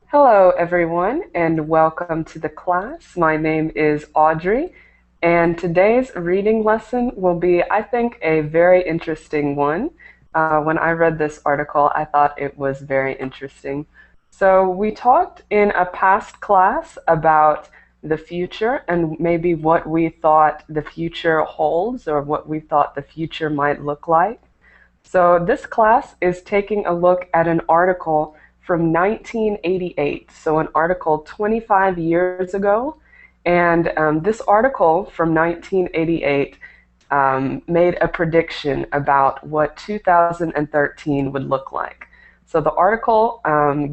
Hello, everyone, and welcome to the class. My name is Audrey, and today's reading lesson will be, I think, a very interesting one. When I read this article, I thought it was very interesting. So we talked in a past class about the future and maybe what we thought the future holds or what we thought the future might look like. So this class is taking a look at an article from 1988, so an article 25 years ago. And this article from 1988 made a prediction about what 2013 would look like. So the article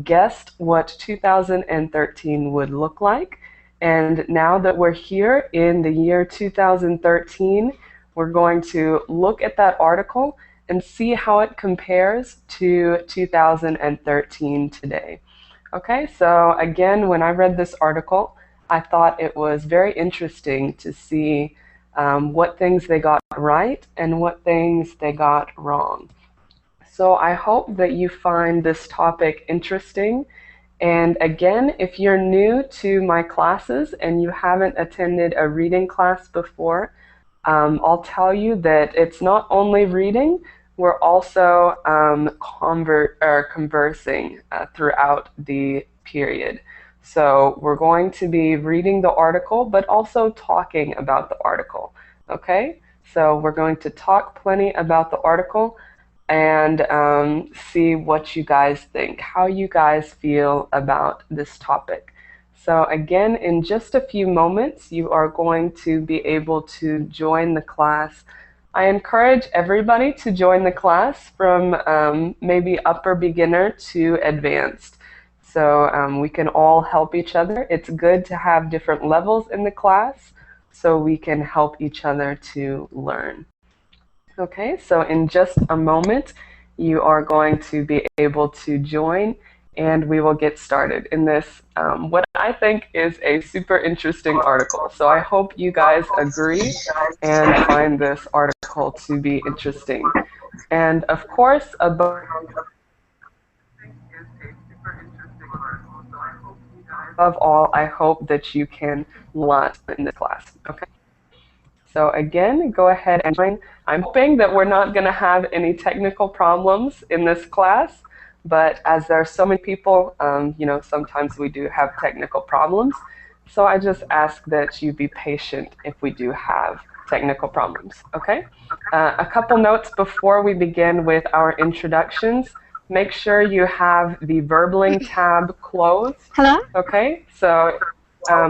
guessed what 2013 would look like. And now that we're here in the year 2013, we're going to look at that article and see how it compares to 2013 today. Okay, so again, when I read this article, I thought it was very interesting to see what things they got right and what things they got wrong. So I hope that you find this topic interesting. And again, if you're new to my classes and you haven't attended a reading class before, I'll tell you that it's not only reading, we're also conversing throughout the period. So we're going to be reading the article, but also talking about the article, okay? So we're going to talk plenty about the article and see what you guys think, how you guys feel about this topic. So again, in just a few moments, you are going to be able to join the class. I encourage everybody to join the class from maybe upper beginner to advanced. So we can all help each other. It's good to have different levels in the class so we can help each other to learn. Okay, so in just a moment, you are going to be able to join and we will get started in this, what I think is a super interesting article. So I hope you guys agree and find this article to be interesting. And of course, above all, I hope that you can learn in this class. Okay. So again, go ahead and join. I'm hoping that we're not going to have any technical problems in this class. But as there are so many people, sometimes we do have technical problems. So I just ask that you be patient if we do have technical problems, okay? A couple notes before we begin with our introductions. Make sure you have the Verbling tab closed. Hello? Okay, so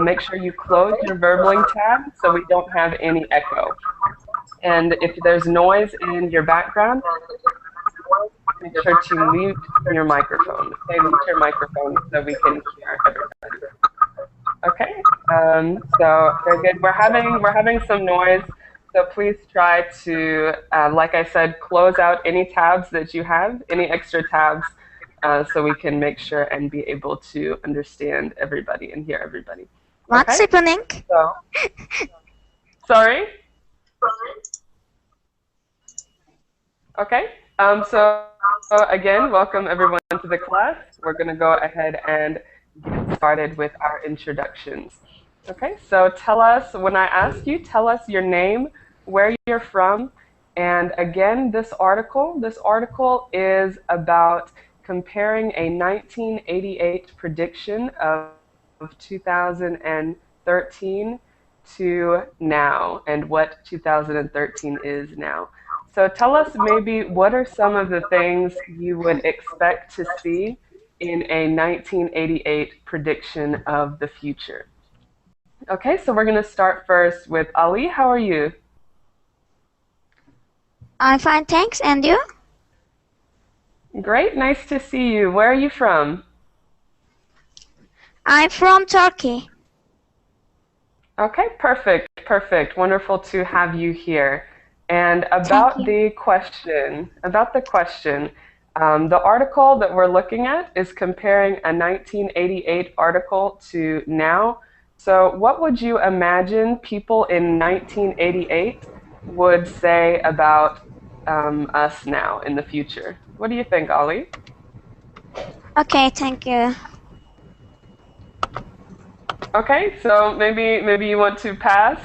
make sure you close your Verbling tab so we don't have any echo. And if there's noise in your background, make sure to mute your microphone. Okay, mute your microphone so we can hear everybody. Okay, so very good. We're having some noise, so please try to, like I said, close out any tabs that you have, any extra tabs, so we can make sure and be able to understand everybody and hear everybody. What's happening? So, sorry? Okay, so again, welcome everyone to the class. We're going to go ahead and get started with our introductions. Okay, so tell us, when I ask you, tell us your name, where you're from, and again, this article is about comparing a 1988 prediction of 2013 to now, and what 2013 is now. So tell us maybe what are some of the things you would expect to see in a 1988 prediction of the future. Okay, so we're going to start first with Ali. How are you? I'm fine, thanks. And you? Great, nice to see you. Where are you from? I'm from Turkey. Okay, perfect. Wonderful to have you here. And about the question, the article that we're looking at is comparing a 1988 article to now. So what would you imagine people in 1988 would say about us now in the future. What do you think, Ollie? Okay, thank you. Okay, so maybe you want to pass.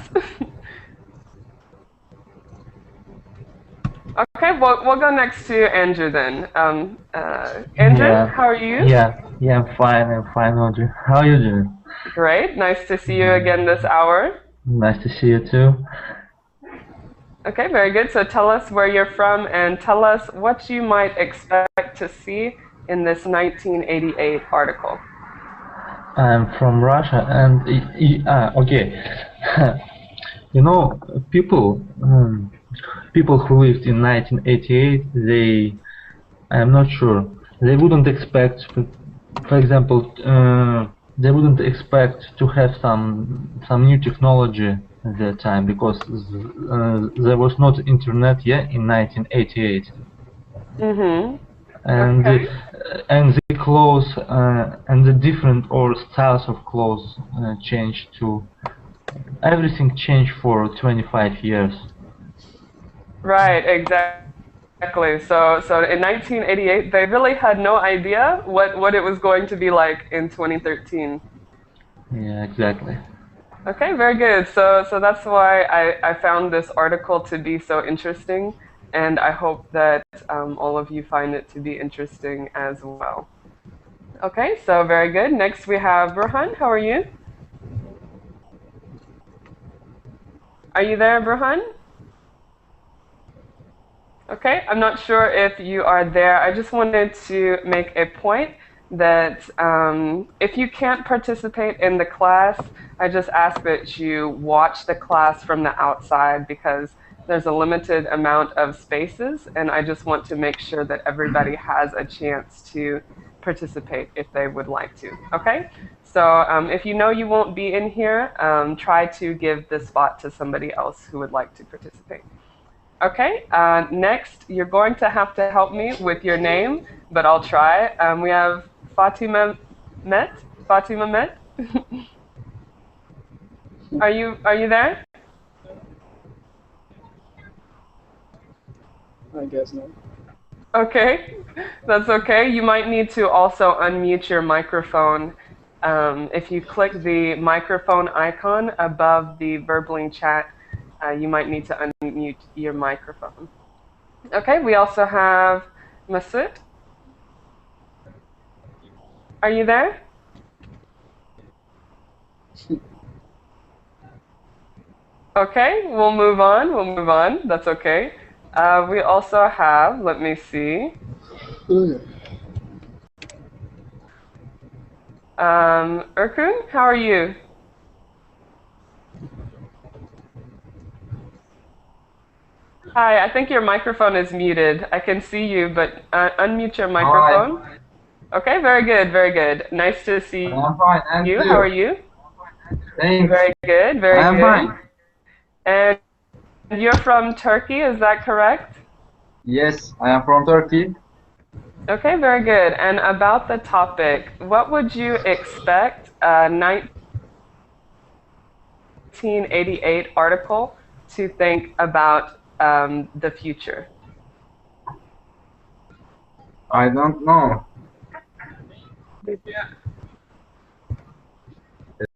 Okay, we'll go next to Andrew then. Andrew, Yeah, how are you? yeah, I'm fine, Audrey. How are you doing? Great, nice to see you again this hour. Nice to see you too. Okay, very good. So tell us where you're from and tell us what you might expect to see in this 1988 article. I'm from Russia, and okay, you know, people who lived in 1988, I'm not sure, they wouldn't expect, for example, they wouldn't expect to have some new technology at that time because there was not internet yet in 1988. Mm-hmm. and Okay. and the clothes and the different or styles of clothes changed too. Everything changed for 25 years. Right, exactly. So in 1988, they really had no idea what it was going to be like in 2013. Yeah, exactly. Okay, very good. So that's why I found this article to be so interesting, and I hope that all of you find it to be interesting as well. Okay, so very good. Next we have Rohan. How are you? Are you there, Rohan? Okay, I'm not sure if you are there. I just wanted to make a point that if you can't participate in the class, I just ask that you watch the class from the outside because there's a limited amount of spaces, and I just want to make sure that everybody has a chance to participate if they would like to. Okay? So if you know you won't be in here, try to give the spot to somebody else who would like to participate. Okay, next, you're going to have to help me with your name, but I'll try. We have Fatima Met. Fatima Met. Are you there? I guess not. Okay, that's okay. You might need to also unmute your microphone. If you click the microphone icon above the Verbling chat, you might need to unmute your microphone. Okay, we also have Masud. Are you there? Okay, we'll move on. We'll move on. That's okay. We also have, let me see. Erkun, how are you? Hi, I think your microphone is muted. I can see you, but unmute your microphone. Hi, Okay, very good, very good. Nice to see I'm fine, and you. How are you? you? Thanks. Very good, very I'm good. fine. And you're from Turkey, is that correct? Yes, I am from Turkey. Okay, very good. And about the topic, what would you expect a 1988 article to think about the future? I don't know.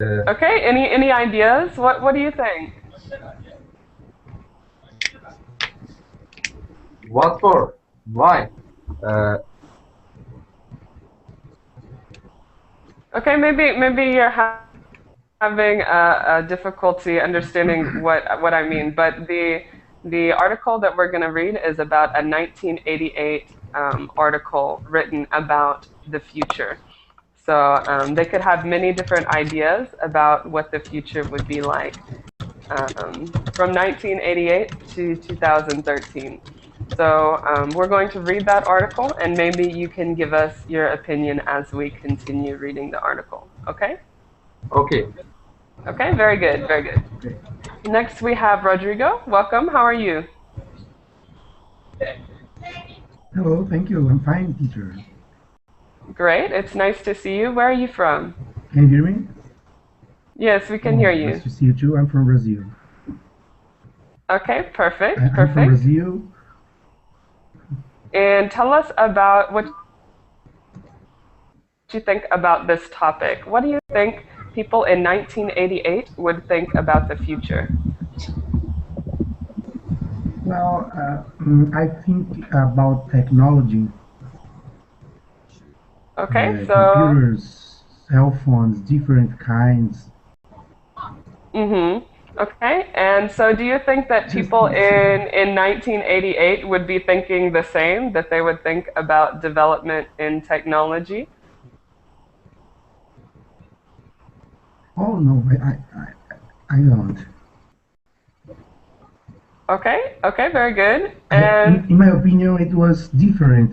Okay, any ideas? What do you think? What for? Why? Uh, Okay, maybe you're having a difficulty understanding what I mean, but the article that we're going to read is about a 1988 article written about the future. So they could have many different ideas about what the future would be like from 1988 to 2013. So we're going to read that article, and maybe you can give us your opinion as we continue reading the article. Okay? okay. Okay, very good, very good. Next we have Rodrigo. Welcome. How are you? Hello, thank you. I'm fine, teacher. Great. It's nice to see you. Where are you from? Can you hear me? Yes, we can Oh, hear nice you. to see you too. I'm from Brazil. Okay, perfect, I'm from perfect. Brazil. And tell us about what you think about this topic. What do you think people in 1988 would think about the future? Well, I think about technology, Okay, so, computers, cell phones, different kinds. mm-hmm. Okay, and so do you think that Just people this. in 1988 would be thinking the same, that they would think about development in technology? Oh no, I don't. Okay, okay, very good. And In my opinion, it was different.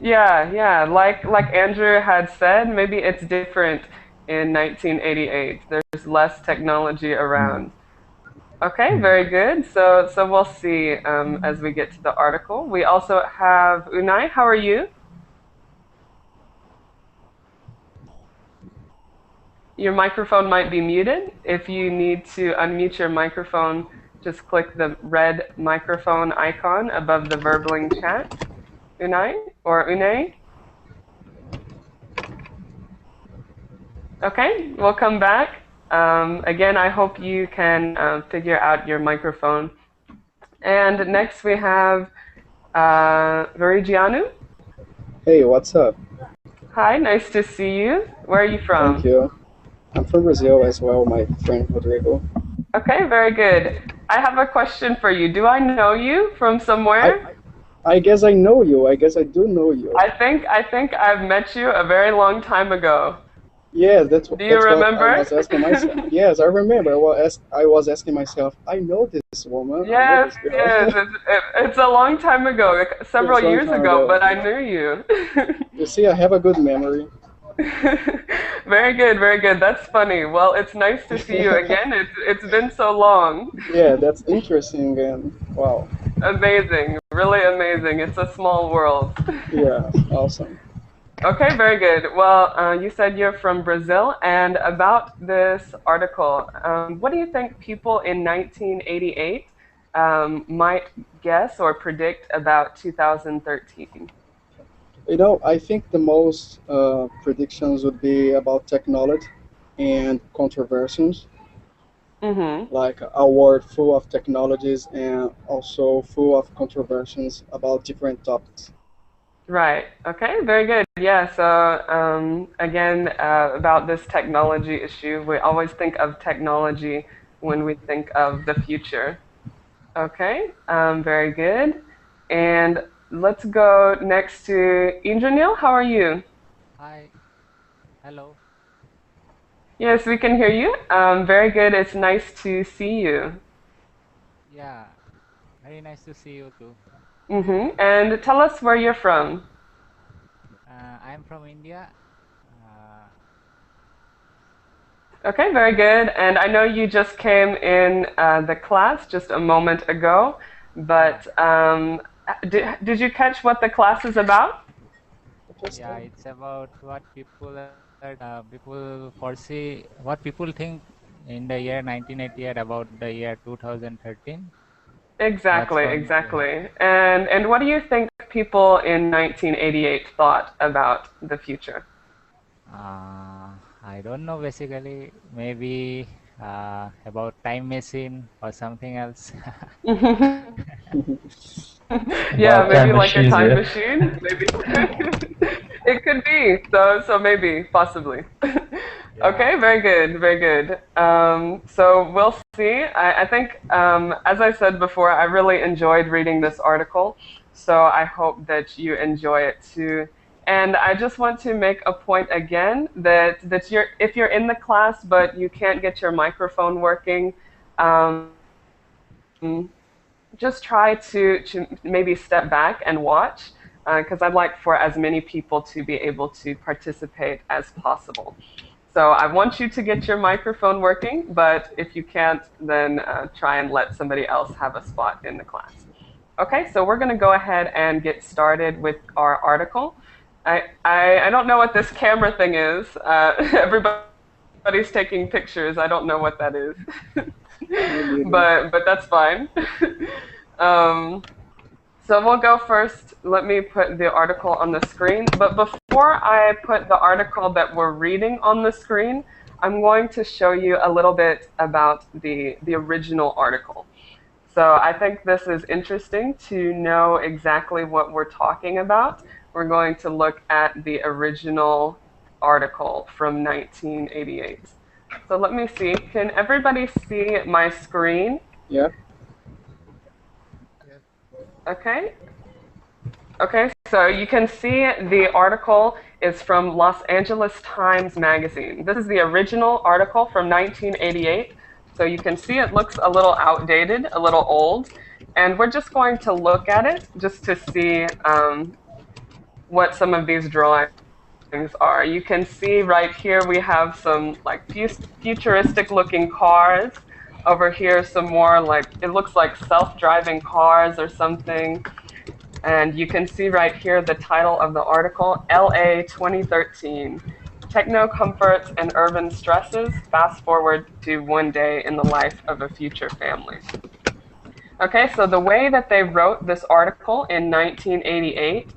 yeah, yeah. Like Andrew had said, maybe it's different in 1988. There's less technology Yeah, around. Okay, yeah. very good. So we'll see as we get to the article. We also have Unai. How are you? Your microphone might be muted. If you need to unmute your microphone, just click the red microphone icon above the Verbling chat. Unai or Unai? Okay, we'll come back. Again, I hope you can figure out your microphone. And next we have Virigianu. Hey, what's up? Hi, nice to see you. Where are you Thank from? you. I'm from Brazil as well, my friend Rodrigo. Okay, very good. I have a question for you. Do I know you from I somewhere? I guess I know you. I guess I do know you. I think I've met you a very long time ago. Yes, Do you that's what I remember? was asking myself. Yes, I remember. I was asking myself. I know this woman. I know Yes, this girl. yes. It's a long time ago, like several Yes, long years time ago, ago. but I knew you. You see, I have a good memory. Very good, very good. That's funny. Well, it's nice to see you again. It's been so long. Yeah, that's interesting and wow. Amazing, really amazing. It's a small world. Yeah, awesome. Okay, very good. Well, you said you're from Brazil, and about this article, what do you think people in 1988 might guess or predict about 2013? I think the most predictions would be about technology and controversies, Mm-hmm. like a world full of technologies and also full of controversies about different topics. Right. Okay. Very good. Yeah. So again, about this technology issue, we always think of technology when we think of the future. Okay. Very good. And let's go next to Indranil. How are you? Hi, hello. Yes, we can hear you. Very good. It's nice to see you. Yeah, very nice to see you too. And tell us where you're from. I'm from India. Uh, Okay, very good. And I know you just came in the class just a moment ago, yeah, but did you catch what the class is about? Just yeah, it's about what people foresee, what people think in the year 1988 about the year 2013. That's Exactly, what, yeah. exactly. And what do you think people in 1988 thought about the future? I don't know, basically, maybe about time machine or something else. Yeah, About maybe time like a machine, time yeah. machine, maybe. It could be. So maybe, possibly. Yeah, Okay, very good, very good. So we'll see. I think, as I said before, I really enjoyed reading this article. So I hope that you enjoy it too. And I just want to make a point again that if you're in the class but you can't get your microphone working, um, just try to maybe step back and watch because I'd like for as many people to be able to participate as possible. So I want you to get your microphone working, but if you can't, then try and let somebody else have a spot in the class. Okay, so we're going to go ahead and get started with our article. I don't know what this camera thing is. Everybody's taking pictures. I don't know what that is. Maybe but that's fine. So we'll go first. Let me put the article on the screen. But before I put the article that we're reading on the screen, I'm going to show you a little bit about the original article. So I think this is interesting to know exactly what we're talking about. We're going to look at the original article from 1988. So let me see. Can everybody see my screen? yeah. Okay. Okay, so you can see the article is from Los Angeles Times Magazine. This is the original article from 1988. So you can see it looks a little outdated, a little old. And we're just going to look at it just to see what some of these drawings are. You can see right here we have some like futuristic looking cars. Over here some more like, it looks like self-driving cars or something. And you can see right here the title of the article, LA 2013, Techno Comforts and Urban Stresses, Fast Forward to One Day in the Life of a Future Family. Okay, so the way that they wrote this article in 1988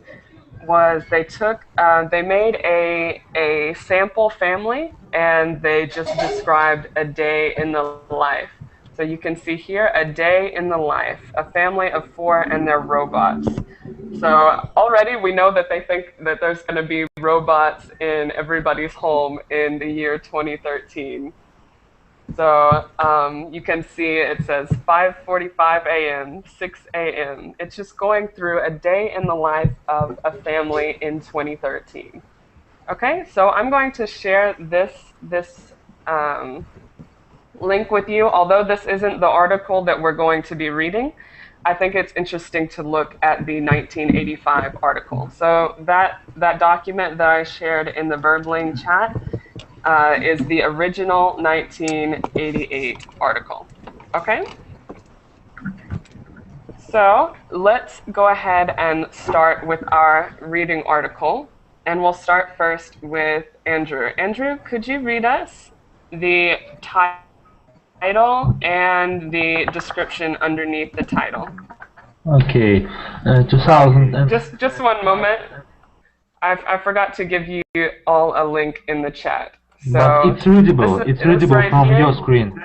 was they made a sample family and they just described a day in the life. So you can see here, a day in the life, a family of 4 and their robots. So already we know that they think that there's going to be robots in everybody's home in the year 2013. So you can see it says 5:45 a.m., 6 a.m. It's just going through a day in the life of a family in 2013. Okay, so I'm going to share this link with you. Although this isn't the article that we're going to be reading, I think it's interesting to look at the 1985 article. So that document that I shared in the Verbling chat is the original 1988 article. Okay? So let's go ahead and start with our reading article. And we'll start first with Andrew. Andrew, could you read us the title and the description underneath the title? Okay, 2000 and Just one moment. I forgot to give you all a link in the chat. So but it's readable. It's readable right from here. your screen.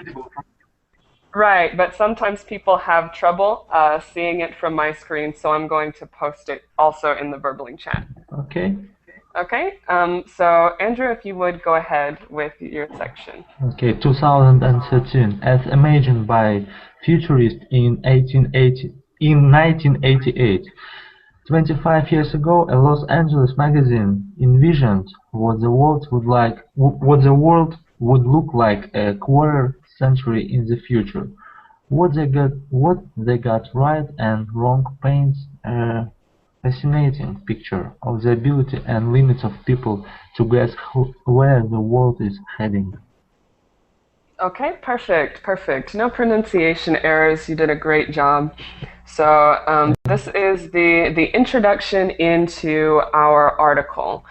Right, but sometimes people have trouble seeing it from my screen, so I'm going to post it also in the Verbling chat. Okay. Okay, so Andrew, if you would go ahead with your section. Okay, 2013, as imagined by futurists in 1988. 25 years ago, a Los Angeles magazine envisioned what the world would look like a quarter century in the future. What they got right and wrong paints a fascinating picture of the ability and limits of people to guess where the world is heading. Okay, perfect. No pronunciation errors. You did a great job. So this is the introduction into our article,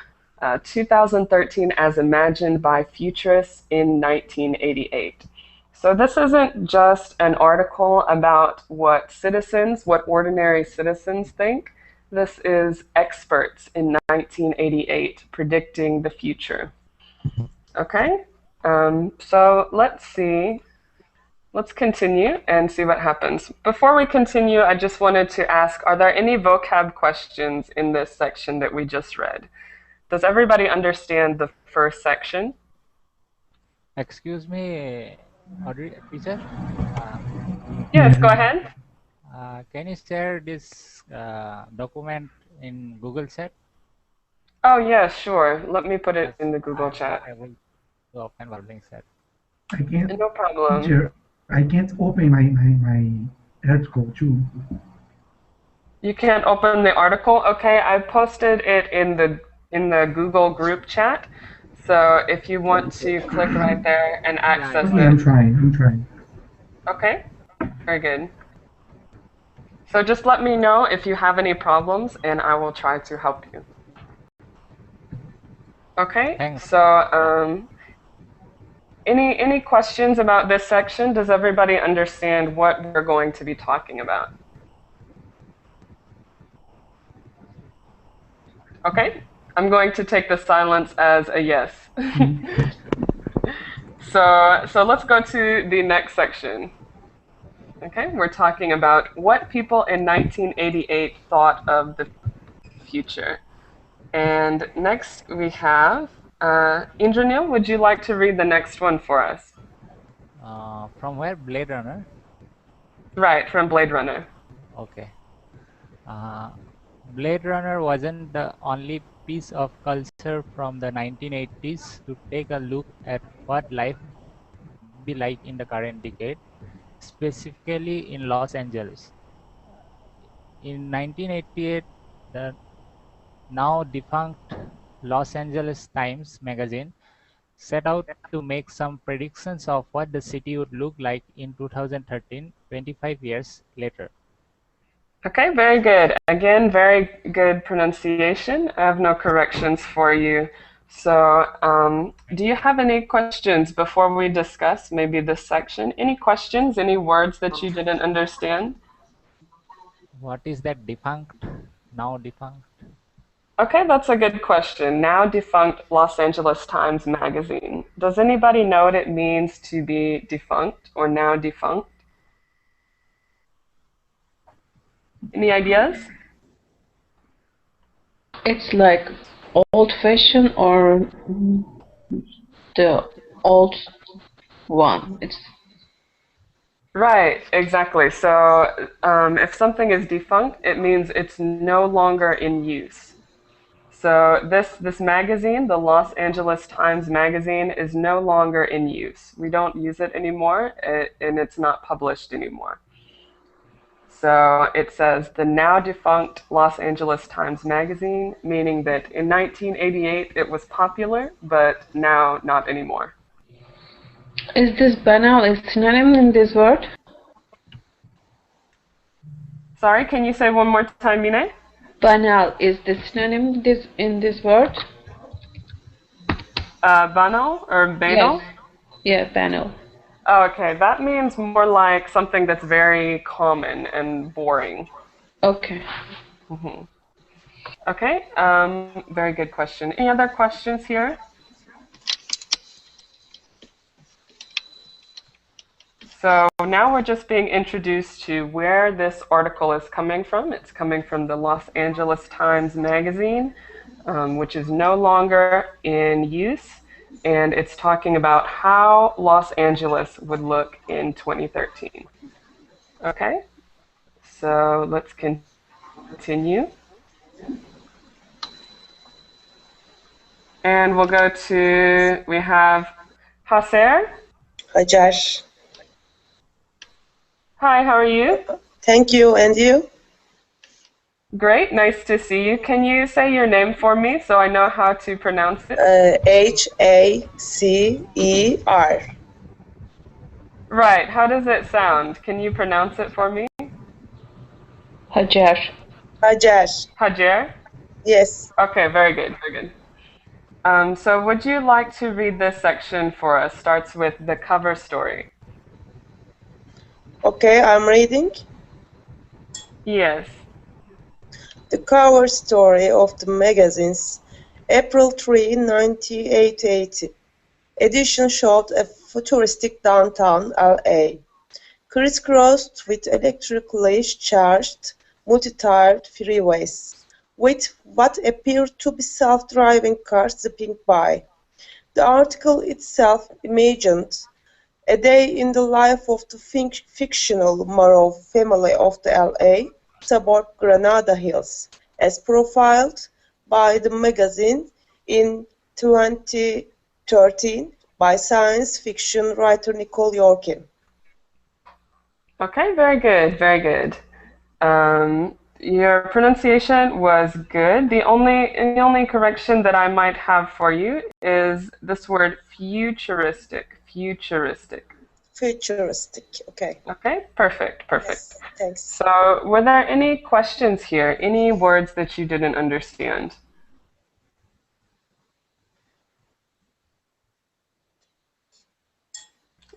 2013 as imagined by futurists in 1988. So this isn't just an article about what ordinary citizens think. This is experts in 1988 predicting the future. Okay, so let's see. Let's continue and see what happens. Before we continue, I just wanted to ask, are there any vocab questions in this section that we just read? Does everybody understand the first section? Excuse me, Audrey, teacher. Yes, go ahead. Can you share this document in Google chat? Oh, yeah, sure. Let me put it in the Google chat. I'm not able to open Verbling chat. I can't, No problem. teacher, I can't open my article too. You can't open the article? Okay, I posted it in the Google group chat. So if you want to click right there and access Okay, I'm it. trying. Okay, very good. So just let me know if you have any problems and I will try to help you. Okay, Thanks. so Any questions about this section? Does everybody understand what we're going to be talking about? Okay, I'm going to take the silence as a yes. So let's go to the next section. Okay, we're talking about what people in 1988 thought of the future. And next we have Indranil, would you like to read the next one for us? From where? Blade Runner? Right, from Blade Runner. Okay. Blade Runner wasn't the only piece of culture from the 1980s to take a look at what life would be like in the current decade, specifically in Los Angeles. In 1988, the now defunct Los Angeles Times magazine set out to make some predictions of what the city would look like in 2013, 25 years later. Okay, very good. Again, very good pronunciation. I have no corrections for you. So, do you have any questions before we discuss maybe this section? Any questions, any words that you didn't understand? What is that defunct? Now defunct? Okay, that's a good question. Now defunct Los Angeles Times Magazine. Does anybody know what it means to be defunct or now defunct? Any ideas? It's like old-fashioned or the old one. It's Right, exactly. So if something is defunct, it means it's no longer in use. So this magazine, the Los Angeles Times Magazine, is no longer in use. We don't use it anymore, and it's not published anymore. So it says the now defunct Los Angeles Times Magazine, meaning that in 1988 it was popular, but now not anymore. is this banal is synonym in this word? Sorry, can you say one more time, Mine? Banal is the synonym in this word? Banal or banal? Yes. Yeah, banal. Oh, okay, that means more like something that's very common and boring. Okay. Mm-hmm. Okay, very good question. Any other questions here? So now we're just being introduced to where this article is coming from. It's coming from the Los Angeles Times Magazine, which is no longer in use, and it's talking about how Los Angeles would look in 2013. Okay, so let's continue. And we'll go to, we have Haser. Hi, Josh. Hi, how are you? Thank you, and you? Great, nice to see you. Can you say your name for me so I know how to pronounce it? Hacer. Right, how does it sound? Can you pronounce it for me? Hajar. Hi, Josh. Hajer? Yes. Okay, very good, very good. So would you like to read this section for us? Starts with the cover story. Okay, I'm reading. Yes. The cover story of the magazine's April 3, 1988 edition showed a futuristic downtown LA, crisscrossed with electrically charged multi-tiered freeways, with what appeared to be self-driving cars zipping by. The article itself imagined a day in the life of the fictional Morrow family of the LA suburb Granada Hills, as profiled by the magazine in 2013 by science fiction writer Nicole Yorkin. Okay, very good, very good. Your pronunciation was good. The only correction that I might have for you is this word futuristic. Futuristic. Futuristic, okay. Okay, perfect, perfect. Yes, thanks. So, were there any questions here? Any words that you didn't understand?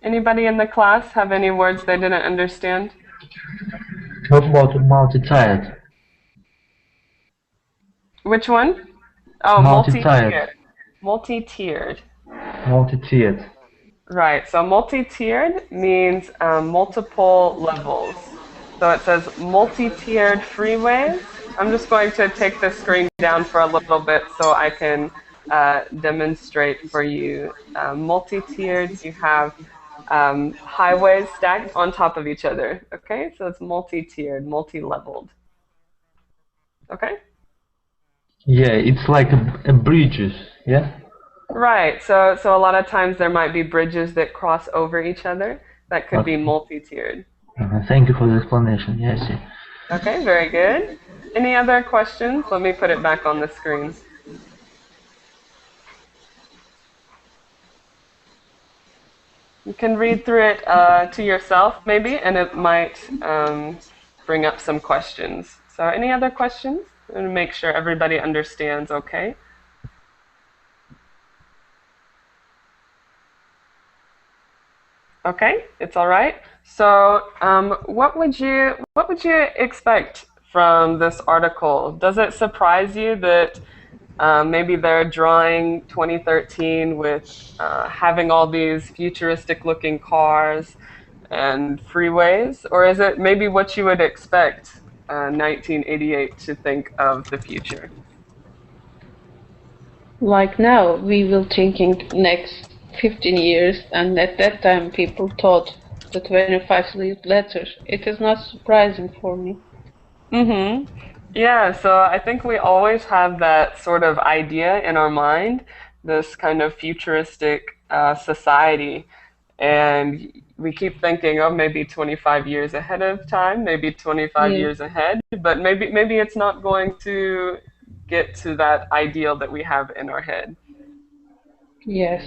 Anybody in the class have any words they didn't understand? What about multi-tiered? Which one? Oh, Multi-tiered. Multi-tiered. Multi-tiered. Right, so multi-tiered means multiple levels. So it says multi-tiered freeways. I'm just going to take the screen down for a little bit so I can demonstrate for you. Multi-tiered, you have highways stacked on top of each other. Okay, so it's multi-tiered, multi-leveled. Okay? Yeah, it's like a bridges, yeah? Right, so a lot of times there might be bridges that cross over each other. That could be Okay. multi-tiered. Thank you for the explanation, yes. Okay, very good. Any other questions? Let me put it back on the screen. You can read through it to yourself, maybe, and it might bring up some questions. So any other questions? And make sure everybody understands, okay? Okay, it's all right. So what would you expect from this article? Does it surprise you that maybe they're drawing 2013 with having all these futuristic looking cars and freeways? Or is it maybe what you would expect 1988 to think of the future? Like now, we will thinking next 15 years, and at that time people thought the 25 years later. It is not surprising for me. Mm-hmm. Yeah, so I think we always have that sort of idea in our mind, this kind of futuristic society, and we keep thinking, oh, maybe 25 years ahead of time, maybe 25 Yeah. years ahead, but maybe it's not going to get to that ideal that we have in our head. Yes.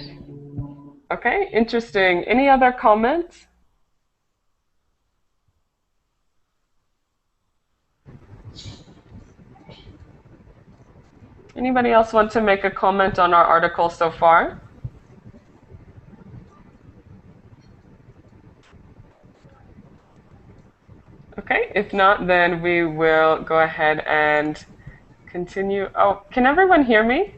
Okay, interesting. Any other comments? Anybody else want to make a comment on our article so far? Okay, if not, then we will go ahead and continue. Oh, can everyone hear me?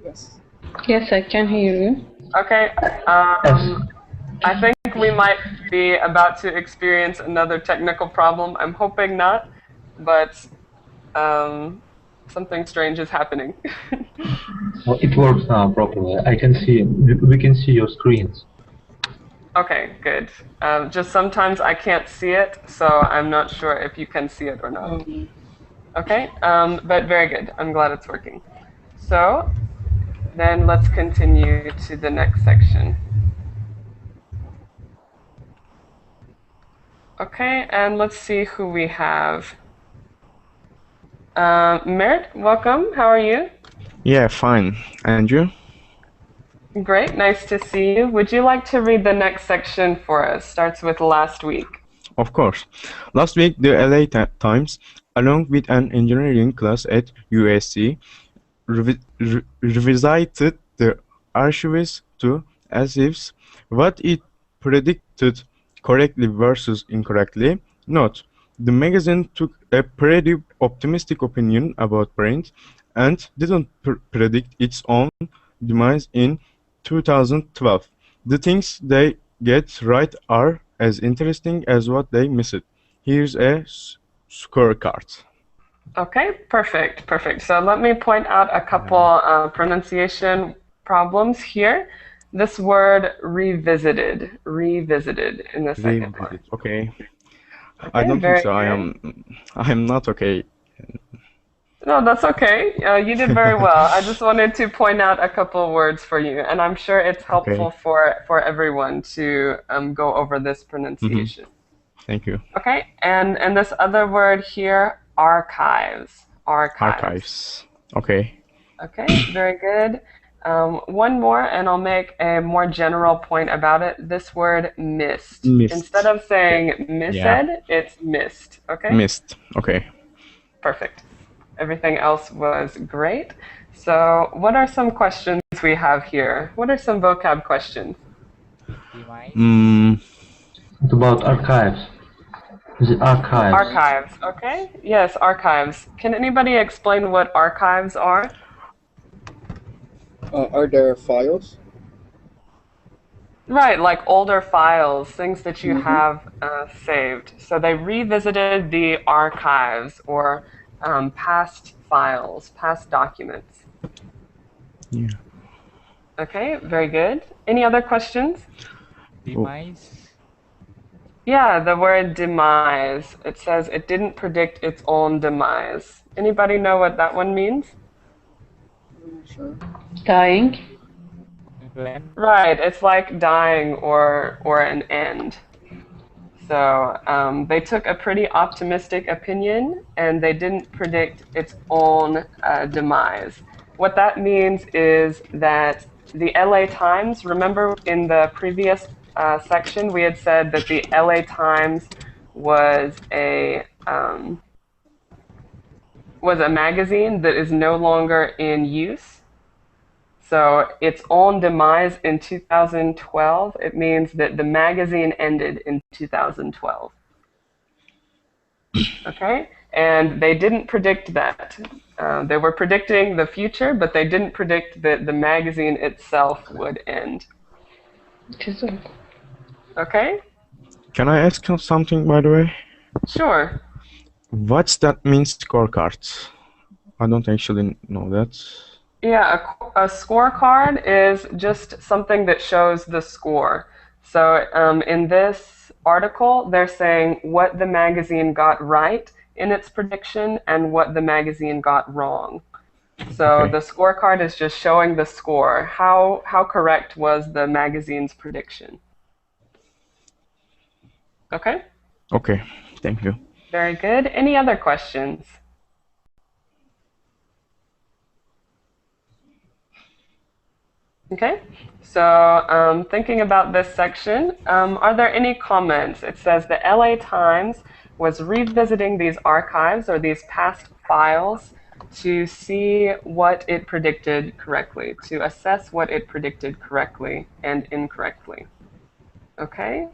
Yes. Yes, I can hear you. Okay, I think we might be about to experience another technical problem. I'm hoping not, but something strange is happening. Well, it works now properly. We can see your screens. Okay, good. Just sometimes I can't see it, so I'm not sure if you can see it or not. Okay, but very good. I'm glad it's working. So then let's continue to the next section. Okay, and let's see who we have. Mert, welcome. How are you? Yeah, fine. And you? Great, nice to see you. Would you like to read the next section for us? Starts with last week. Of course. Last week, the LA Times, along with an engineering class at USC, revisited the archives to assess what it predicted correctly versus incorrectly. Note: the magazine took a pretty optimistic opinion about print and didn't predict its own demise in 2012. The things they get right are as interesting as what they missed. Here's a scorecard. Okay, perfect. So let me point out a couple pronunciation problems here. This word revisited in the second part. Okay. I don't think so. I'm not okay. No, that's okay. You did very well. I just wanted to point out a couple words for you, and I'm sure it's helpful for everyone to go over this pronunciation. Thank you. Okay, and this other word here, archives. Archives. Okay. Okay, very good. One more, and I'll make a more general point about it. This word missed. Instead of saying missed, it's missed. Okay? Missed. Okay. Perfect. Everything else was great. So what are some questions we have here? What are some vocab questions? Demise. It's about archives. The archives. Archives, okay? Yes, archives. Can anybody explain what archives are? Are there files? Right, like older files, things that you Mhm. have saved. So they revisited the archives or past files, past documents. Yeah. Okay, very good. Any other questions? Demise. Yeah, the word demise. It says it didn't predict its own demise. Anybody know what that one means? Sure. Dying. When Right, it's like dying or an end. So they took a pretty optimistic opinion and they didn't predict its own demise. What that means is that the LA Times, remember in the previous section we had said that the LA Times was a magazine that is no longer in use. So its own demise in 2012, it means that the magazine ended in 2012. Okay? And they didn't predict that. They were predicting the future, but they didn't predict that the magazine itself would end. Okay? Can I ask you something, by the way? Sure. What's that mean, scorecard? I don't actually know that. Yeah, a scorecard is just something that shows the score. So in this article, they're saying what the magazine got right in its prediction and what the magazine got wrong. So Okay. the scorecard is just showing the score. How correct was the magazine's prediction? Okay, Okay, thank you. very good. Any other questions? Okay, so thinking about this section, are there any comments? It says the LA Times was revisiting these archives or these past files to see what it predicted correctly, to assess what it predicted correctly and incorrectly. Okay,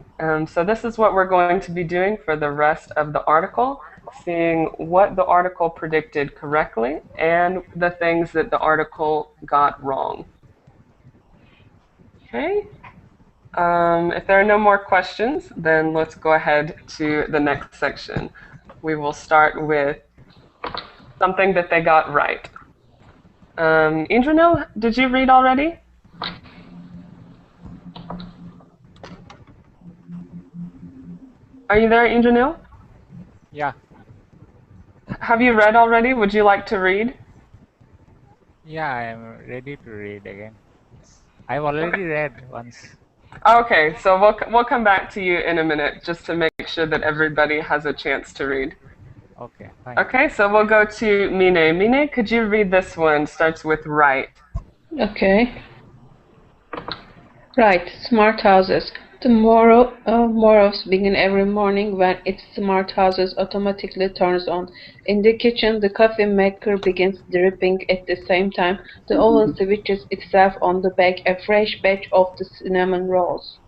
so this is what we're going to be doing for the rest of the article, seeing what the article predicted correctly and the things that the article got wrong. Okay. If there are no more questions, then let's go ahead to the next section. We will start with something that they got right. Indranil, did you read already? Are you there, Indranil? Yeah. Have you read already? Would you like to read? Yeah, I am ready to read again. I've already read once. Okay, so we'll come back to you in a minute just to make sure that everybody has a chance to read. Okay, fine. Okay, so we'll go to Mine. Mine, could you read this one? Starts with right. Okay. Right, smart houses. The Moros begin every morning when its smart houses automatically turns on. In the kitchen, the coffee maker begins dripping at the same time. The oven switches itself on to bake a fresh batch of the cinnamon rolls.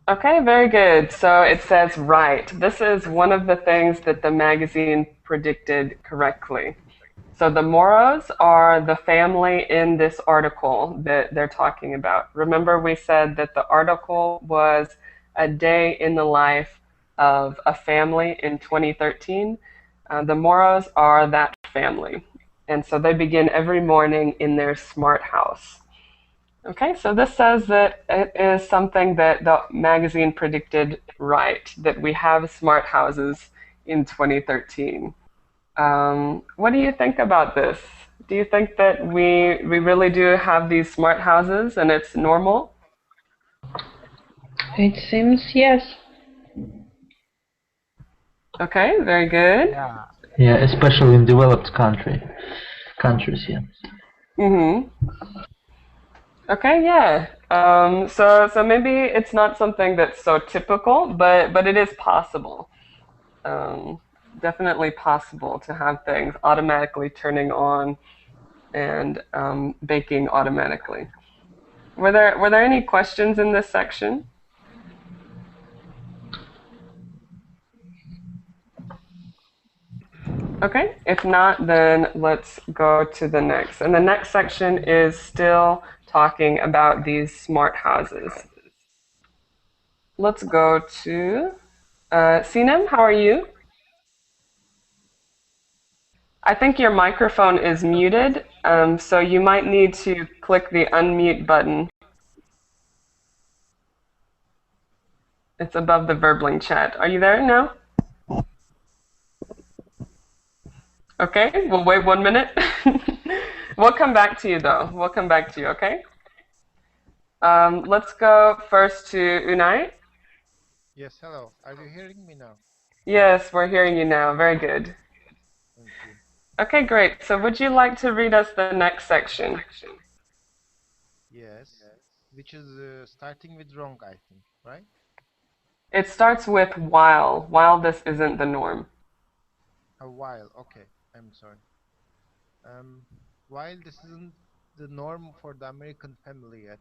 Okay, very good. So it says right. This is one of the things that the magazine predicted correctly. So the Moros are the family in this article that they're talking about. Remember we said that the article was a day in the life of a family in 2013. The Moros are that family. And so they begin every morning in their smart house. Okay, so this says that it is something that the magazine predicted right, that we have smart houses in 2013. What do you think about this? Do you think that we really do have these smart houses and it's normal? It seems yes. Okay, very good. Yeah. Yeah, especially in developed countries, yeah. Okay, yeah. So maybe it's not something that's so typical, but it is possible. Definitely possible to have things automatically turning on and baking automatically. Were there any questions in this section? Okay, if not, then let's go to the next. And the next section is still talking about these smart houses. Let's go to Sinem, how are you? I think your microphone is muted, so you might need to click the unmute button. It's above the Verbling chat. Are you there now? Okay, we'll wait 1 minute. We'll come back to you though. We'll come back to you, okay? Let's go first to Unai. Yes, hello. Are you hearing me now? Yes, we're hearing you now. Very good. Thank you. Okay, great. So would you like to read us the next section? Yes, which is starting with wrong, I think, right? It starts with while this isn't the norm. A while, okay. I'm sorry. While this isn't the norm for the American family yet,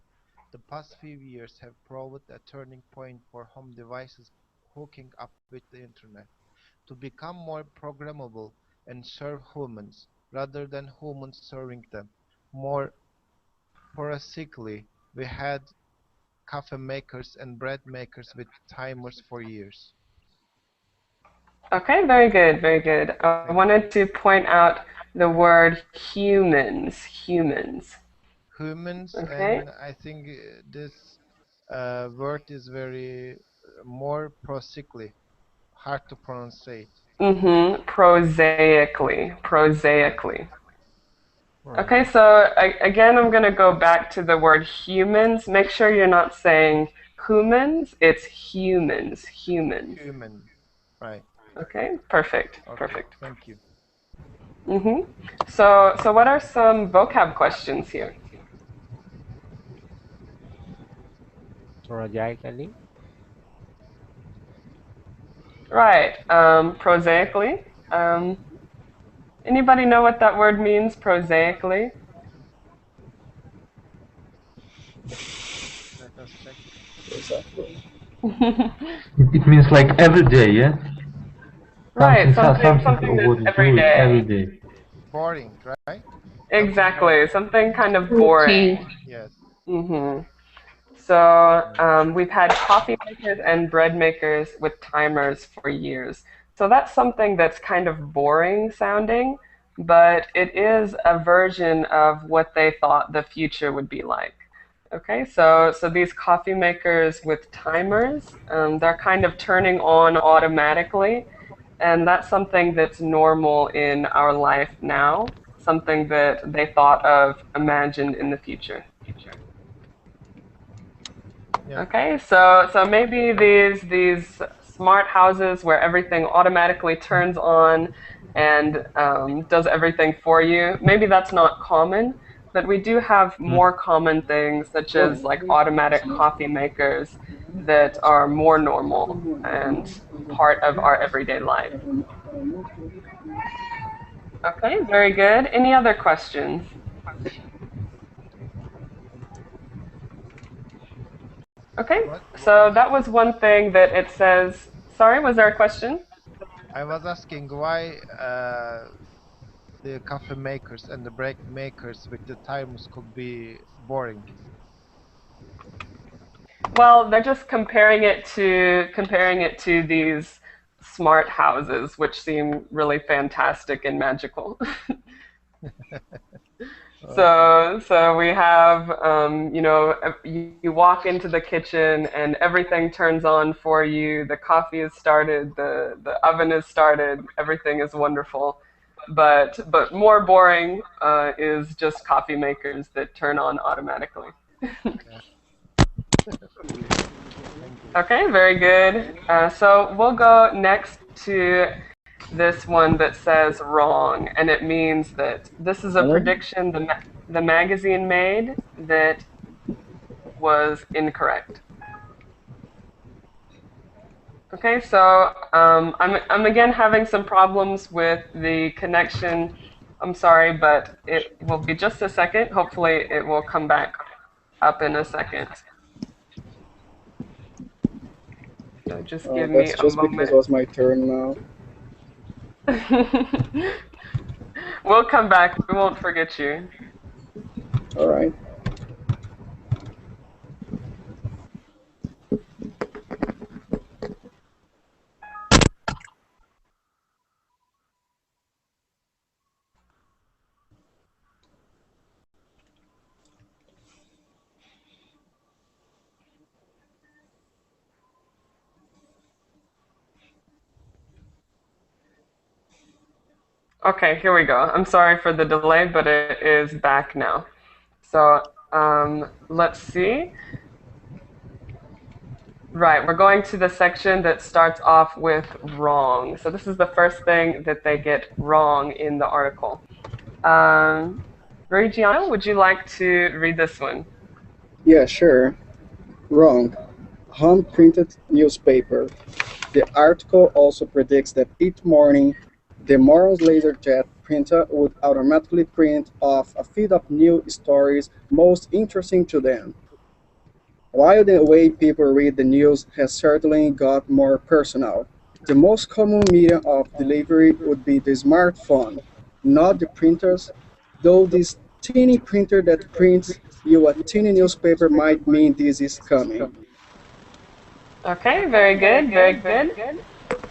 the past few years have proved a turning point for home devices hooking up with the internet to become more programmable and serve humans rather than humans serving them. More prosaically, we had coffee makers and bread makers with timers for years. Okay, very good, very good. I wanted to point out the word humans. Humans, Okay. and I think this word is very more prosaically, hard to pronounce. Prosaically. Prosaically. Right. Okay, so again, I'm going to go back to the word humans. Make sure you're not saying humans, it's humans. Humans. Human. Right. Okay, perfect, Okay. perfect. Thank you. So what are some vocab questions here? Prosaically. Right, prosaically. Anybody know what that word means, prosaically? Let us check. It means like every day, yeah? Right, Something something what that's you every do every day. day. Boring, right? Exactly, something kind of boring. Routine. Yes. So we've had coffee makers and bread makers with timers for years. So that's something that's kind of boring sounding, but it is a version of what they thought the future would be like. Okay, so these coffee makers with timers, they're kind of turning on automatically, and that's something that's normal in our life now, something that they thought of, imagined in the future. Yeah. Okay, so maybe these smart houses where everything automatically turns on and does everything for you. Maybe that's not common, but we do have more common things such as like automatic coffee makers that are more normal and part of our everyday life. Okay, very good. Any other questions? Okay, so that was one thing that it says. Sorry, was there a question? I was asking why the coffee makers and the bread makers with the timers could be boring. Well, they're just comparing it to these smart houses, which seem really fantastic and magical. So we have, you walk into the kitchen and everything turns on for you. The coffee is started, the oven is started, everything is wonderful. But more boring is just coffee makers that turn on automatically. Okay, very good. So we'll go next to this one that says wrong, and it means that this is a prediction the magazine made that was incorrect. Okay, so I'm again having some problems with the connection. I'm sorry, but it will be just a second. Hopefully it will come back. up in a second. So just give me That's a just because moment. it was my turn now. We'll come back. We won't forget you. All right. Okay, here we go. I'm sorry for the delay, but it is back now. So let's see. Right, we're going to the section that starts off with wrong. So this is the first thing that they get wrong in the article. Reggiano, would you like to read this one? Yeah, sure. Wrong. Hand-printed newspaper. The article also predicts that each morning, the Morron's LaserJet printer would automatically print off a feed of new stories most interesting to them. While the way people read the news has certainly got more personal, the most common medium of delivery would be the smartphone, not the printers, though this teeny printer that prints you a teeny newspaper might mean this is coming. Okay, very good, very good.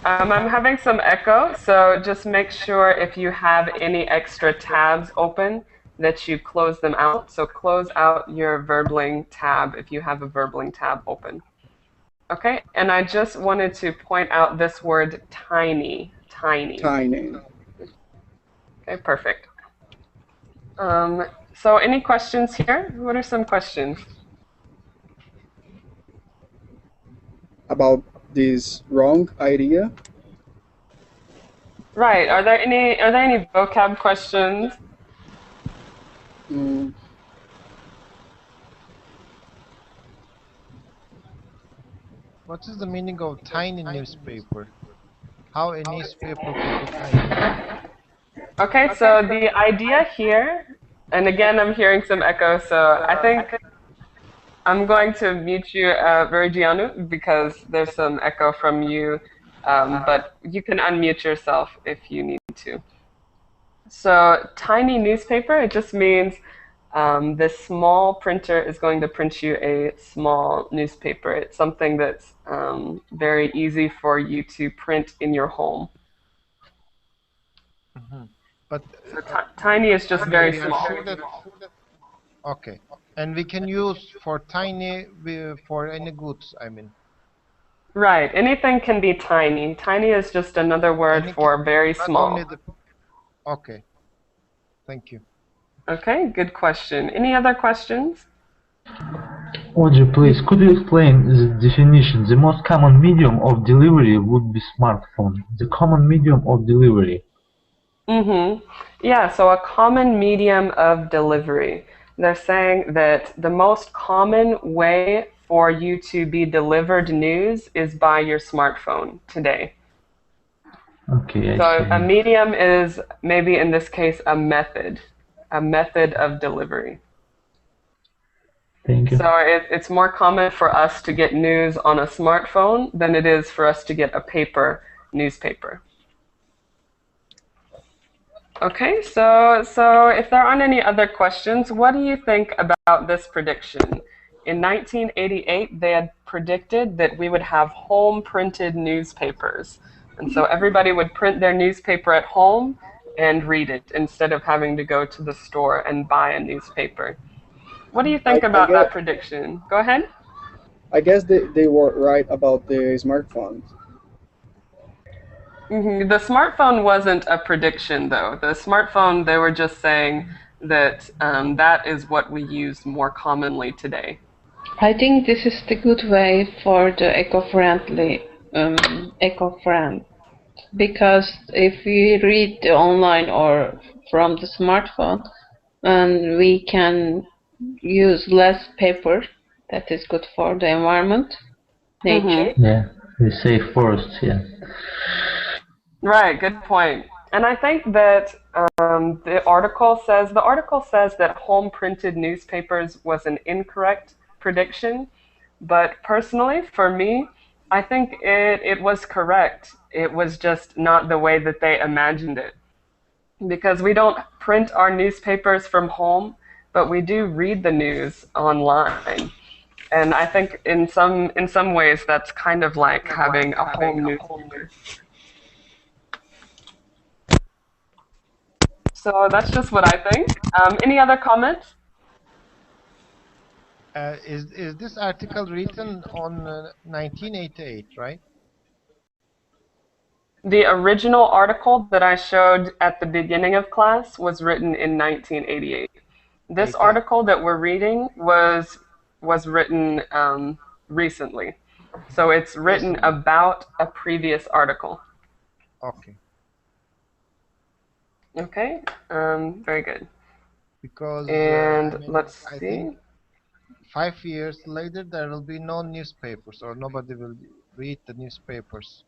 I'm having some echo, so just make sure if you have any extra tabs open that you close them out. So close out your Verbling tab if you have a Verbling tab open. Okay, and I just wanted to point out this word tiny, tiny. Tiny. Okay, perfect. So any questions here? What are some questions? About this wrong idea? Right. Are there any vocab questions? What is the meaning of tiny newspaper? How a newspaper could be tiny? Okay, so the idea here, and again I'm hearing some echo, so I think I'm going to mute you, Verigianu, because there's some echo from you, but you can unmute yourself if you need to. So tiny newspaper, it just means this small printer is going to print you a small newspaper. It's something that's very easy for you to print in your home. But so tiny is just very we are small. sure that, okay, and we can use for tiny for any goods, I mean. Right, anything can be tiny. Tiny is just another word for very small. Okay, thank you. Okay, good question. Any other questions? Audrey, please, could you explain the definition? The most common medium of delivery would be smartphone. The common medium of delivery. Yeah, so a common medium of delivery. They're saying that the most common way for you to be delivered news is by your smartphone today. Okay, So I see. a medium is maybe in this case a method of delivery. Thank you. So it's more common for us to get news on a smartphone than it is for us to get a paper newspaper. Okay, so if there aren't any other questions, what do you think about this prediction? In 1988, they had predicted that we would have home printed newspapers. And so everybody would print their newspaper at home and read it instead of having to go to the store and buy a newspaper. What do you think about that prediction? Go ahead. I guess they were right about the smartphones. The smartphone wasn't a prediction, though. The smartphone, they were just saying that that is what we use more commonly today. I think this is the good way for the eco-friendly, because if we read online or from the smartphone, and we can use less paper, that is good for the environment, nature. Yeah, we save forests, yeah. Right, good point. And I think that the article says that home printed newspapers was an incorrect prediction, but personally, for me, I think it was correct. It was just not the way that they imagined it. Because we don't print our newspapers from home, but we do read the news online. And I think in some ways that's kind of like having a home newspaper. So that's just what I think. Any other comments? Is this article written on 1988, right? The original article that I showed at the beginning of class was written in 1988. This 88. article that we're reading was written recently. So it's written Recently. about a previous article. Okay. Okay, very good. Because And let's I see. think 5 years later there will be no newspapers or nobody will read the newspapers.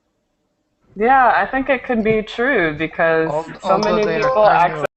Yeah, I think it could be true because so Although many they are people tiny. access.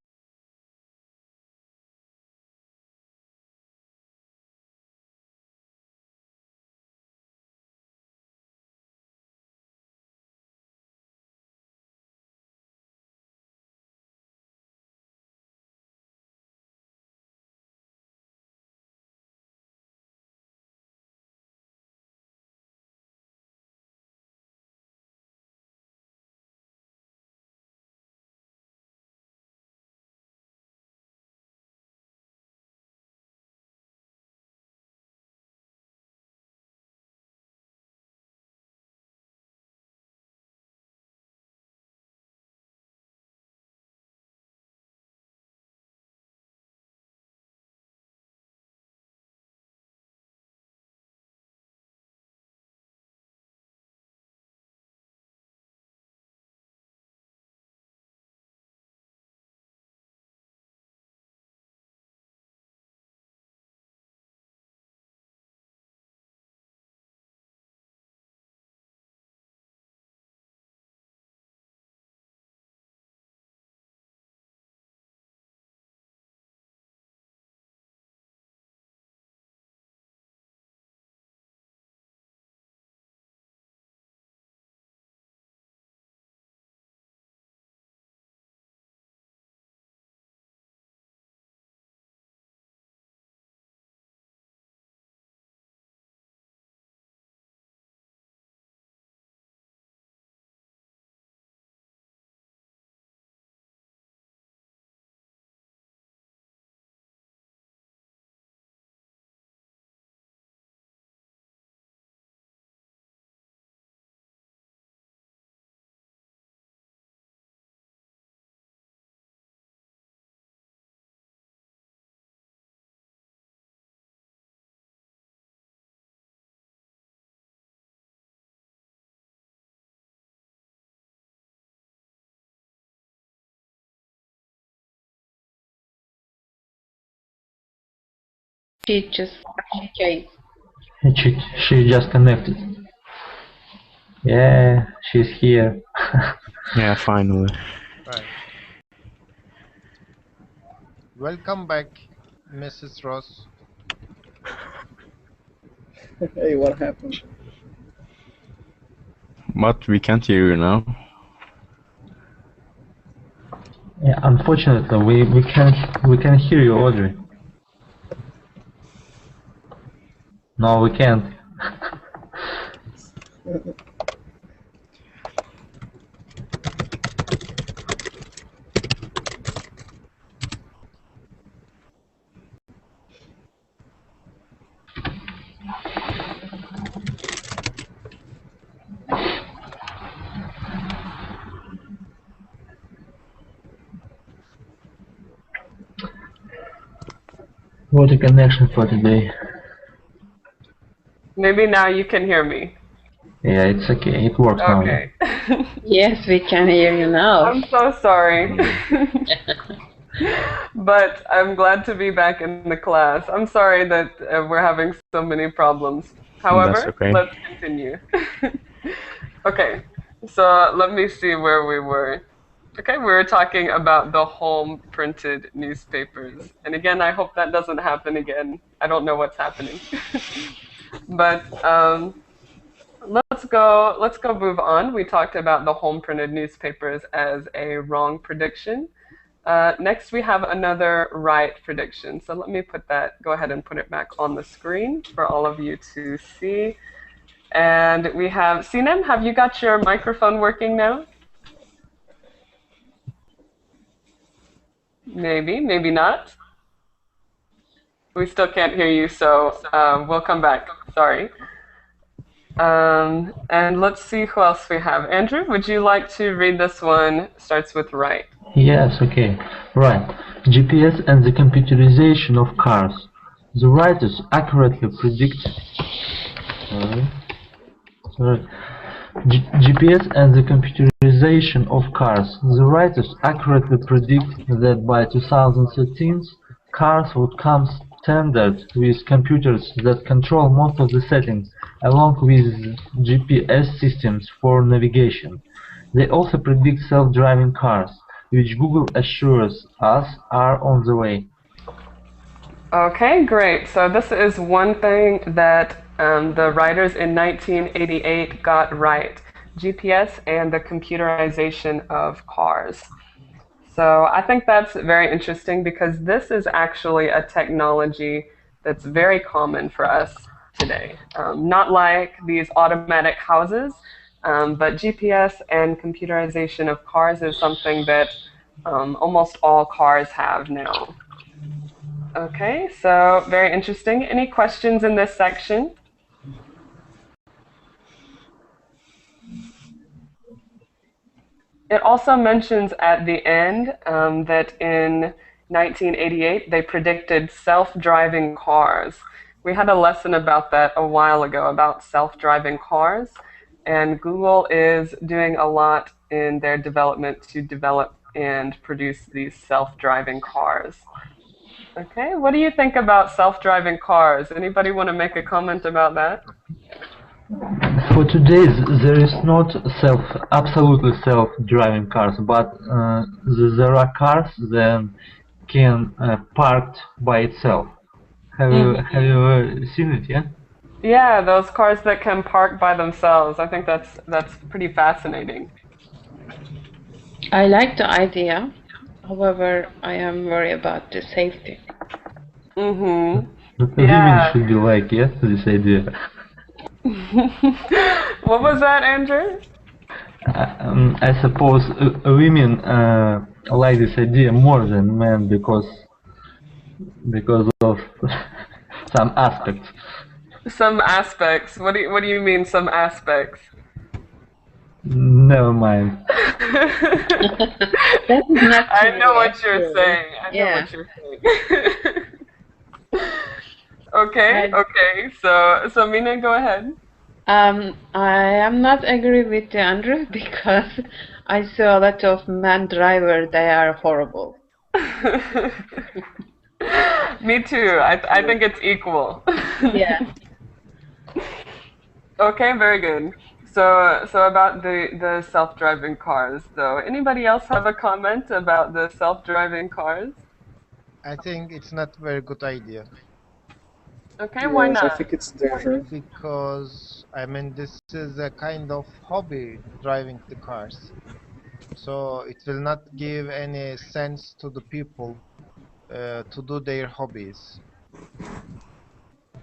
She just came. She just connected. Yeah, she's here. Yeah, finally. Right. Welcome back, Mrs. Ross. Hey, what happened? But we can't hear you now. Yeah, unfortunately, we can hear you, Audrey. No, we can't. What a connection for today. Maybe now you can hear me. Yeah, it's okay. It works now. Okay. Yes, we can hear you now. I'm so sorry. But I'm glad to be back in the class. I'm sorry that we're having so many problems. However, That's okay. let's continue. Okay, so let me see where we were. Okay, we were talking about the home printed newspapers. And again, I hope that doesn't happen again. I don't know what's happening. But let's go move on. We talked about the home printed newspapers as a wrong prediction. Next, we have another right prediction. So let me go ahead and put it back on the screen for all of you to see. And we have, Sinem, have you got your microphone working now? Maybe, maybe not. We still can't hear you, so we'll come back. Sorry. And let's see who else we have. Andrew, would you like to read this one? Starts with right. Yes, okay. Right. GPS and the computerization of cars. The writers accurately predict. Sorry. GPS and the computerization of cars. The writers accurately predict that by 2013, cars would come standard with computers that control most of the settings, along with GPS systems for navigation. They also predict self-driving cars, which Google assures us are on the way. Okay, great. So this is one thing that the writers in 1988 got right. GPS and the computerization of cars. So I think that's very interesting because this is actually a technology that's very common for us today. Not like these automatic houses, but GPS and computerization of cars is something that almost all cars have now. Okay, so very interesting. Any questions in this section? It also mentions at the end that in 1988 they predicted self-driving cars. We had a lesson about that a while ago about self-driving cars, and Google is doing a lot in their development to develop and produce these self-driving cars. Okay, what do you think about self-driving cars? Anybody want to make a comment about that? For today, there is not absolutely self-driving cars, but there are cars that can park by itself. Have you seen it? Yeah. Yeah, those cars that can park by themselves. I think that's pretty fascinating. I like the idea. However, I am worried about the safety. Mm-hmm. Women should be like, yes, this idea. What was that, Andrew? I suppose women like this idea more than men because of some aspects. Some aspects. What do you mean, some aspects? Never mind. That is not I true, know what actually. you're saying. I know what you're saying. Okay. So Mina, go ahead. I am not agree with Andrew because I saw a lot of man driver. They are horrible. Me too. I think it's equal. Yeah. Okay, very good. So about the self-driving cars, though. Anybody else have a comment about the self-driving cars? I think it's not a very good idea. Okay, why Yes, I not? think it's dangerous. Because, I mean, this is a kind of hobby, driving the cars. So it will not give any sense to the people to do their hobbies.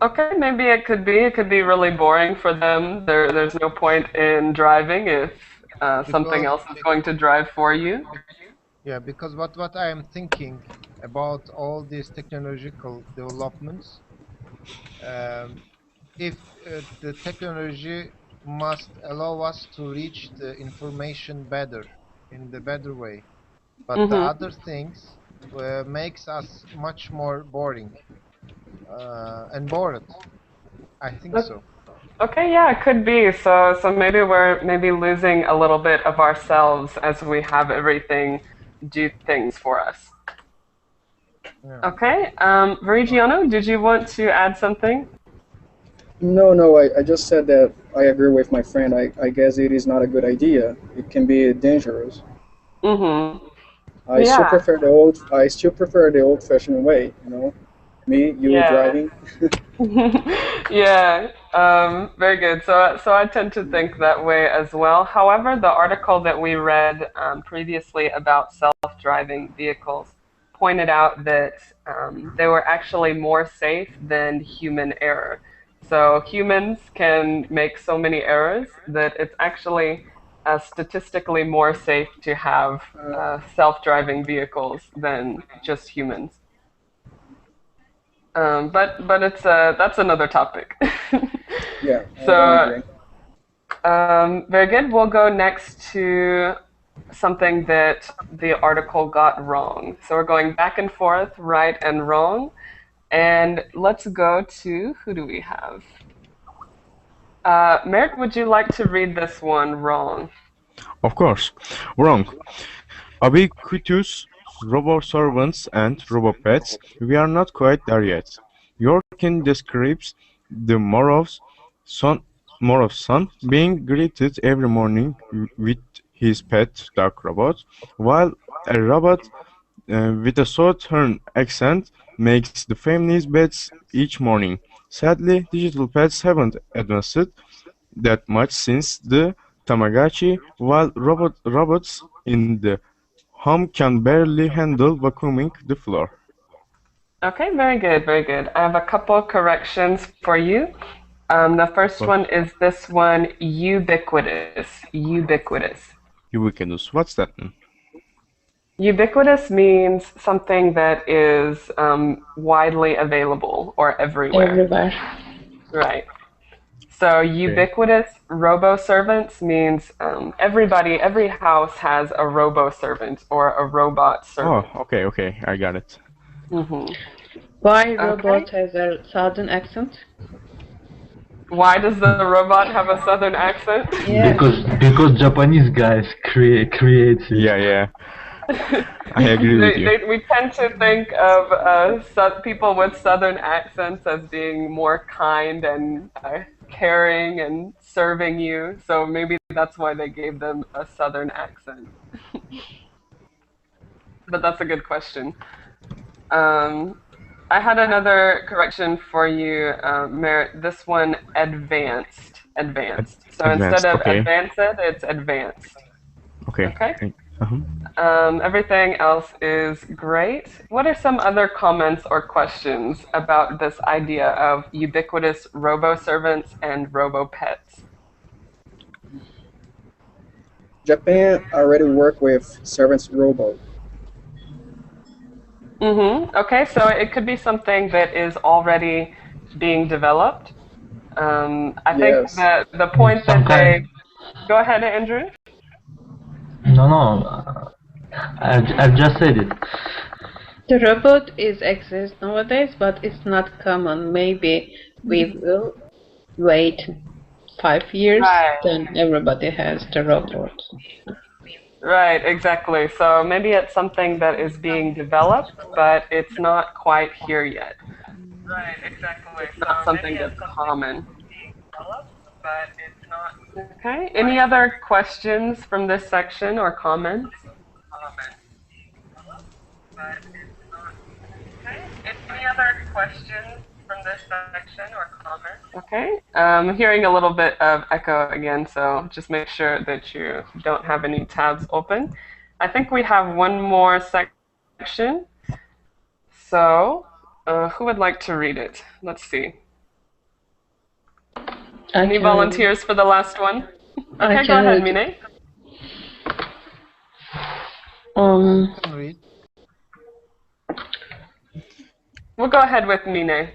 Okay, maybe it could be. It could be really boring for them. There's no point in driving if something else is going to drive for you. Yeah, because what I am thinking about all these technological developments, if the technology must allow us to reach the information better, in the better way, but the other things makes us much more boring and bored. I think so. Okay, yeah, it could be. So maybe we're losing a little bit of ourselves as we have everything do things for us. Yeah. Okay, Verigiano, did you want to add something? No, I just said that I agree with my friend. I guess it is not a good idea. It can be dangerous. Mm-hmm. I still Yeah. prefer the old-fashioned way. You know, me, you Yeah. driving. Yeah, very good. So I tend to think that way as well. However, the article that we read previously about self-driving vehicles pointed out that they were actually more safe than human error. So humans can make so many errors that it's actually statistically more safe to have self-driving vehicles than just humans. But it's that's another topic. Yeah, I don't So agree. very good. We'll go next to something that the article got wrong. So we're going back and forth, right and wrong, and let's go to who do we have? Merrick, would you like to read this one wrong? Of course. Wrong. Ubiquitous robo-servants and robo-pets, we are not quite there yet. Yorkin describes the Morov's son being greeted every morning with his pet dog robot, while a robot with a southern accent makes the family's beds each morning. Sadly, digital pets haven't advanced that much since the Tamagotchi, while robots in the home can barely handle vacuuming the floor. Okay, very good, very good. I have a couple corrections for you. The first But one is this one, ubiquitous. Ubiquitous. ubiquitous, what's that mean? Ubiquitous means something that is widely available or everywhere. Everywhere. Right. So Okay. ubiquitous robo-servants means everybody, every house has a robo-servant or a robot Oh, servant. okay, I got it. Hmm. Why Okay. robot has a southern accent? Why does the robot have a southern accent? Yes. Because Japanese guys creates it. Yeah, I agree with you. We tend to think of people with southern accents as being more kind and caring and serving you. So maybe that's why they gave them a southern accent. But that's a good question. Um, I had another correction for you, Merritt. This one, advanced. Advanced. So instead Advanced, of okay. advanced, it's advanced. Okay. Okay? Uh-huh. Everything else is great. What are some other comments or questions about this idea of ubiquitous robo-servants and robo-pets? Japan already work with servants robot. Mm-hmm. Okay, so it could be something that is already being developed. I think Yes. that the point Some that kind. they... Go ahead, Andrew. No. I've just said it. The robot is exists nowadays, but it's not common. Maybe we will wait 5 years, Right. then everybody has the robot. Right, exactly. So maybe it's something that is being developed, but it's not quite here yet. Right, exactly. It's not something that's common. But it's not. Okay. Any other questions from this section or comments? Any other questions from this section or comments? Okay. I'm hearing a little bit of echo again, so just make sure that you don't have any tabs open. I think we have one more section. So, who would like to read it? Let's see. Any volunteers for the last one? Okay, go ahead, Mine. Read. We'll go ahead with Mine.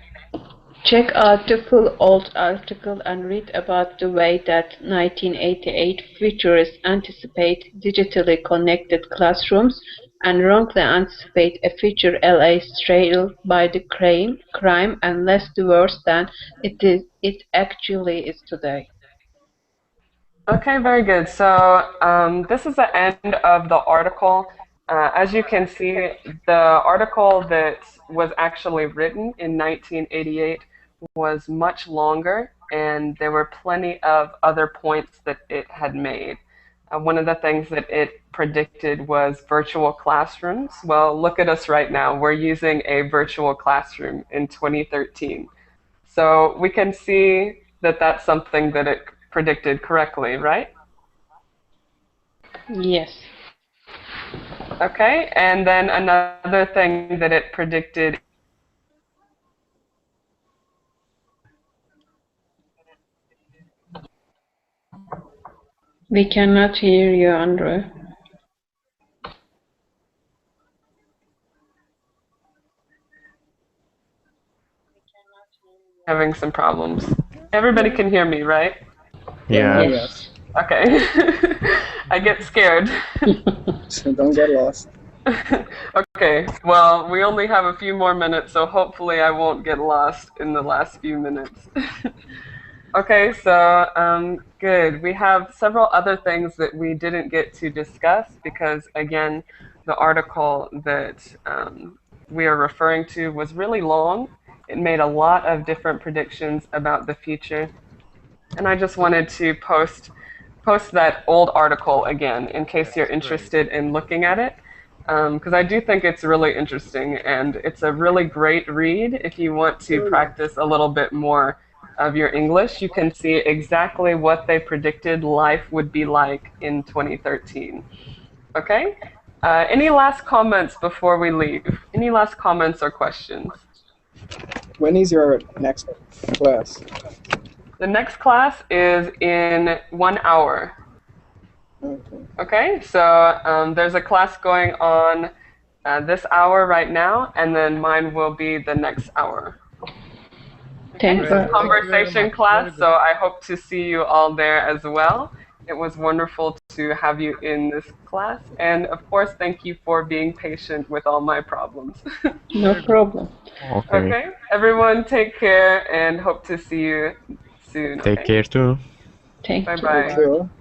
Check out the full old article and read about the way that 1988 futurists anticipate digitally connected classrooms and wrongly anticipate a future LA trailed by the crime and less diverse than it actually is today. Okay, very good. So this is the end of the article. As you can see, the article that was actually written in 1988 was much longer, and there were plenty of other points that it had made. One of the things that it predicted was virtual classrooms. Well, look at us right now. We're using a virtual classroom in 2013. So we can see that that's something that it predicted correctly, right? Yes. Okay, and then another thing that it predicted. We cannot hear you, Andrew. Having some problems. Everybody can hear me, right? Yeah. Yes. Okay. I get scared. So don't get lost. Okay, well, we only have a few more minutes, so hopefully I won't get lost in the last few minutes. Okay, so good. We have several other things that we didn't get to discuss because, again, the article that we are referring to was really long. It made a lot of different predictions about the future. And I just wanted to post that old article again in case you're interested in looking at it. Because I do think it's really interesting and it's a really great read if you want to practice a little bit more of your English. You can see exactly what they predicted life would be like in 2013. Okay? Any last comments before we leave? Any last comments or questions? When is your next class? The next class is in 1 hour. Okay. Okay, so there's a class going on this hour right now, and then mine will be the next hour. Thank It's you. a conversation class, so I hope to see you all there as well. It was wonderful to have you in this class, and of course, thank you for being patient with all my problems. No problem. Okay. Okay, everyone take care and hope to see you soon. Take Okay? care too. Thank you. Bye-bye. Thank you.